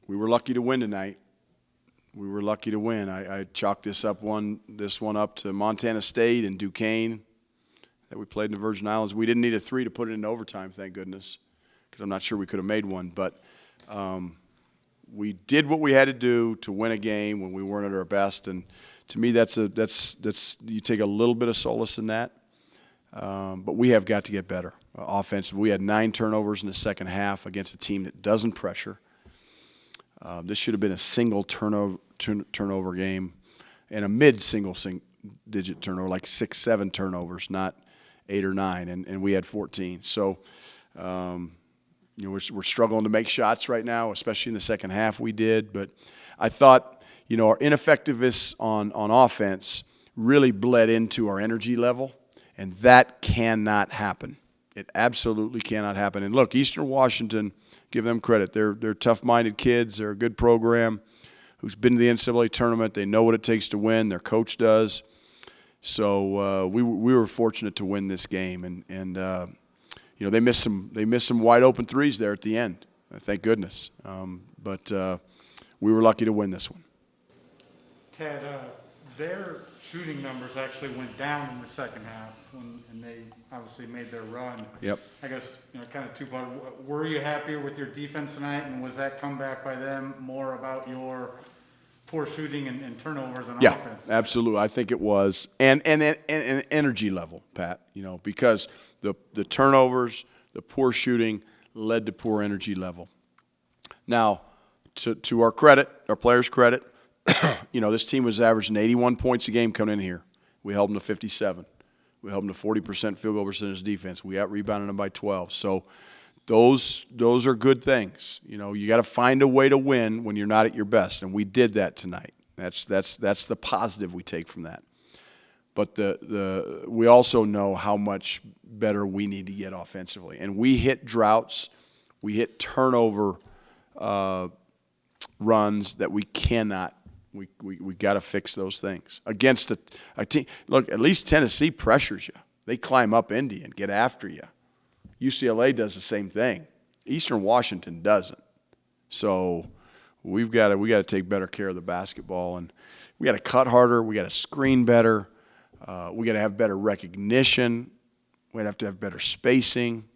We were lucky to win tonight. We were lucky to win. I chalked this one up to Montana State and Duquesne that we played in the Virgin Islands. We didn't need a 3 to put it into overtime, thank goodness, because I'm not sure we could have made one. But we did what we had to do to win a game when we weren't at our best, and to me, that's you take a little bit of solace in that. But we have got to get better offensively. We had 9 turnovers in the second half against a team that doesn't pressure. This should have been a single turnover game and a mid-single-digit turnover, like 6, 7 turnovers, not 8 or 9, and we had 14. So, we're struggling to make shots right now, especially in the second half we did. But I thought, our ineffectiveness on offense really bled into our energy level, and that cannot happen. It absolutely cannot happen. And look, Eastern Washington, give them credit. They're tough-minded kids. They're a good program who's been to the NCAA tournament. They know what it takes to win. Their coach does. So we were fortunate to win this game, and they missed some wide open threes there at the end. Thank goodness. But we were lucky to win this one. Tad, their shooting numbers actually went down in the second half, and they obviously made their run. Yep. I guess, kind of two-part. Were you happier with your defense tonight, and was that comeback by them more about your poor shooting and turnovers on offense? Yeah, absolutely. I think it was. And energy level, Pat, because the turnovers, the poor shooting led to poor energy level. Now, to our credit, our players' credit, this team was averaging 81 points a game coming in here. We held them to 57. We held them to 40% field goal percentage defense. We out-rebounded them by 12. So those are good things. You got to find a way to win when you're not at your best, and we did that tonight. That's the positive we take from that. But we also know how much better we need to get offensively, and we hit droughts, we hit turnover runs that we cannot. We got to fix those things against a team. Look, at least Tennessee pressures you. They climb up Indy and get after you. UCLA does the same thing. Eastern Washington doesn't. So we've got to take better care of the basketball, and we got to cut harder. We got to screen better. We got to have better recognition. We have to have better spacing.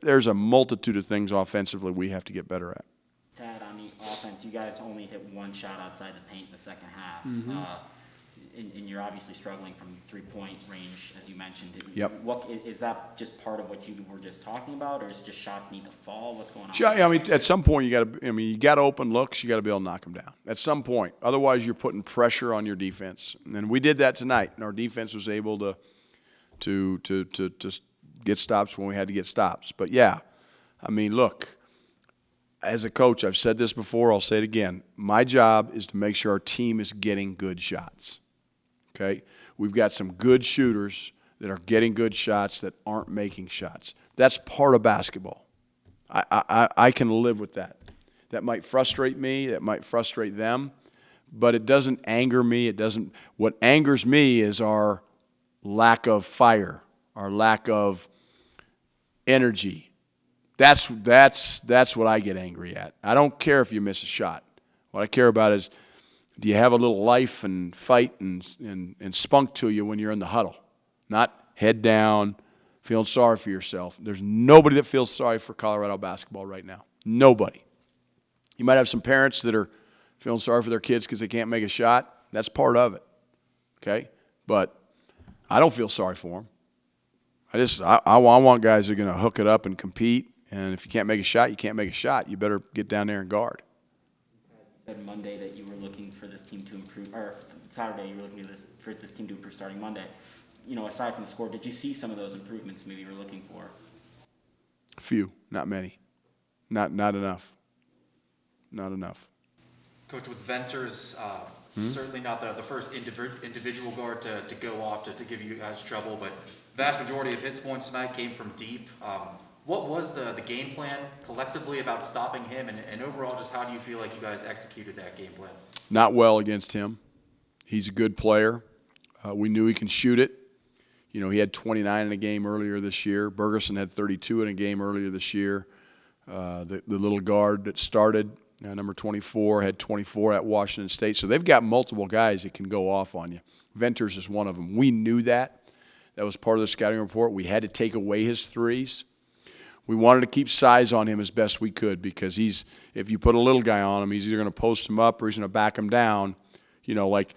There's a multitude of things offensively we have to get better at. Tad, on the offense, you guys only hit 1 shot outside the paint in the second half. Mm-hmm. And you're obviously struggling from three-point range, as you mentioned. Yep. Is that just part of what you were just talking about, or is it just shots need to fall? What's going on? Yeah, at some point you got to open looks. You got to be able to knock them down. At some point, otherwise you're putting pressure on your defense, and we did that tonight. And our defense was able to get stops when we had to get stops. But yeah, look. As a coach, I've said this before, I'll say it again. My job is to make sure our team is getting good shots. Okay? We've got some good shooters that are getting good shots that aren't making shots. That's part of basketball. I can live with that. That might frustrate me, that might frustrate them, but it doesn't anger me. What angers me is our lack of fire, our lack of energy. That's what I get angry at. I don't care if you miss a shot. What I care about is, do you have a little life and fight and spunk to you when you're in the huddle? Not head down, feeling sorry for yourself. There's nobody that feels sorry for Colorado basketball right now. Nobody. You might have some parents that are feeling sorry for their kids because they can't make a shot. That's part of it. Okay? But I don't feel sorry for them. I want guys that are going to hook it up and compete. And if you can't make a shot, you can't make a shot. You better get down there and guard. You said Monday that you were looking for this team to improve, or Saturday you were looking for this team to improve starting Monday. Aside from the score, did you see some of those improvements maybe you were looking for? Few, not many. Not enough. Not enough. Coach, with Venters, certainly not the first individual guard to go off to give you guys trouble, but vast majority of his points tonight came from deep. What was the game plan collectively about stopping him, and overall, just how do you feel like you guys executed that game plan? Not well against him. He's a good player. We knew he can shoot it. He had 29 in a game earlier this year. Bergerson had 32 in a game earlier this year. the little guard that started, number 24, had 24 at Washington State. So they've got multiple guys that can go off on you. Venters is one of them. We knew that. That was part of the scouting report. We had to take away his threes. We wanted to keep size on him as best we could because if you put a little guy on him, he's either going to post him up or he's going to back him down. You know, like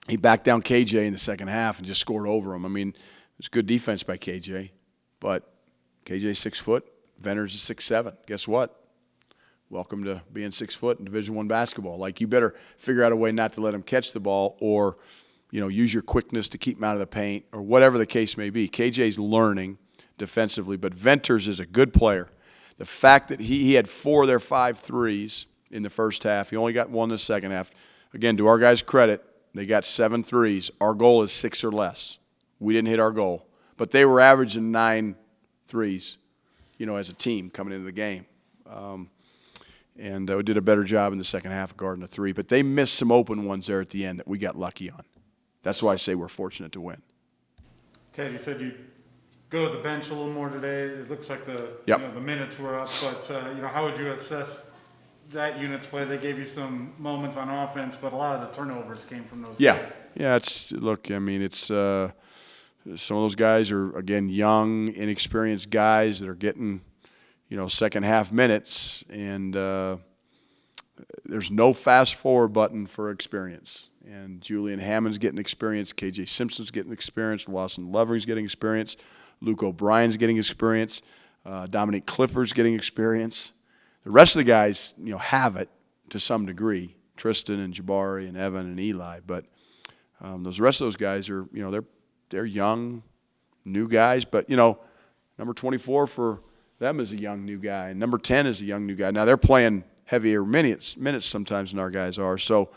he backed down KJ in the second half and just scored over him. I mean, it's good defense by KJ, but KJ's 6 foot, Venters is 6'7". Guess what? Welcome to being 6 foot in Division I basketball. Like, you better figure out a way not to let him catch the ball or, use your quickness to keep him out of the paint or whatever the case may be. KJ's learning defensively, but Venters is a good player. The fact that he had 4 of their 5 threes in the first half, he only got 1 in the second half. Again, to our guys' credit, they got 7 threes. Our goal is 6 or less. We didn't hit our goal, but they were averaging 9 threes, as a team coming into the game. And we did a better job in the second half of guarding the 3, but they missed some open ones there at the end that we got lucky on. That's why I say we're fortunate to win. Ted, you said you go to the bench a little more today. It looks like the minutes were up, but how would you assess that unit's play? They gave you some moments on offense, but a lot of the turnovers came from those guys. Yeah. It's some of those guys are, again, young, inexperienced guys that are getting second half minutes, and there's no fast forward button for experience. And Julian Hammond's getting experience, KJ Simpson's getting experience, Lawson Lovering's getting experience, Luke O'Brien's getting experience, Dominique Clifford's getting experience. The rest of the guys, have it to some degree. Tristan and Jabari and Evan and Eli, but those rest of those guys are, they're young, new guys. But number 24 for them is a young new guy, and number 10 is a young new guy. Now they're playing heavier minutes sometimes than our guys are. So,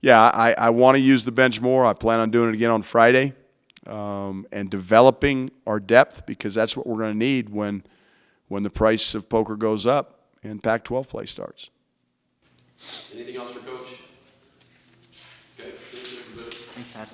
yeah, I want to use the bench more. I plan on doing it again on Friday, and developing our depth because that's what we're going to need when the price of poker goes up and Pac-12 play starts. Anything else for Coach? Okay, thanks, everybody. Thanks, Tad.